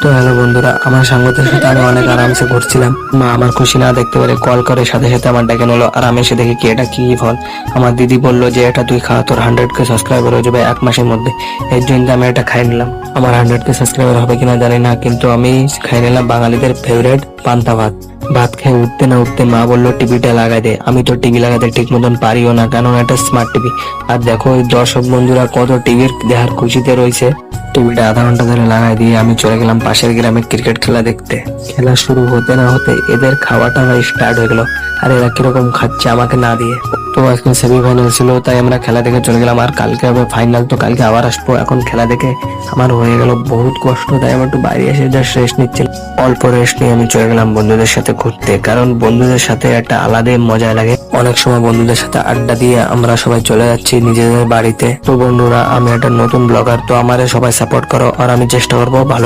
তো হ্যালো বন্ধুরা, আমার সঙ্গতের সাথে আমি অনেক আরামসে ঘুরছিলাম। মা আমার খুশি না দেখতে পেরে কল করে সাথে সাথে আমার ডেকে নিলো, আর আমি এসে দেখি কি এটা কি ফল। আমার দিদি বললো যে এটা তুই খা, তোর 100K সাবস্ক্রাইবার হয়ে যাবে 1 মাসের মধ্যে। এর জন্য আমি এটা খাই নিলাম। আমার 100K সাবস্ক্রাইবার হবে কিনা জানি না, কিন্তু আমি খাই নিলাম বাঙালিদের ফেভারিট পান্তা ভাত। ভাত খেয়ে উঠতে না উঠতে মা বললো টিভিটা লাগাই দে। আমি তো টিভি লাগাতে ঠিক মতন পারিও না, কারণ এটা স্মার্ট টিভি। আর দেখো এই দর্শক বন্ধুরা কত টিভির দেখার খুশিতে রয়েছে। টিভিটা আধা ঘন্টা ধরে লাগাই দিয়ে আমি চলে গেলাম পাশের গ্রামে ক্রিকেট খেলা দেখতে। খেলা শুরু হতে না হতে এদের খাওয়াটা স্টার্ট হয়ে গেল, আর এরা কিরকম খাচ্ছে আমাকে না দিয়ে। তো আজকে সেমিফাইনাল ছিল, তাই আমরা খেলা দেখে চলে গেলাম। আর কালকে হবে ফাইনাল, তো কালকে আবার আসবো। এখন খেলা দেখে আমার হয়ে গেল বহুত কষ্ট, তাই আমি একটু বাইরে এসে জাস্ট রেস্ট নিচ্ছিলাম। অল্প রেস্ট নিয়ে আমি চলে গেলাম বন্ধুদের সাথে ঘুরতে, কারণ বন্ধুদের সাথে একটা আলাদাই মজা লাগে। অনেক সময় বন্ধুদের সাথে আড্ডা দিয়ে আমরা সবাই চলে যাচ্ছি নিজেদের বাড়িতে। তো বন্ধুরা, আমি একটা নতুন ব্লগার, তো আমারে সবাই সাপোর্ট করো, আর আমি চেষ্টা করবো ভালো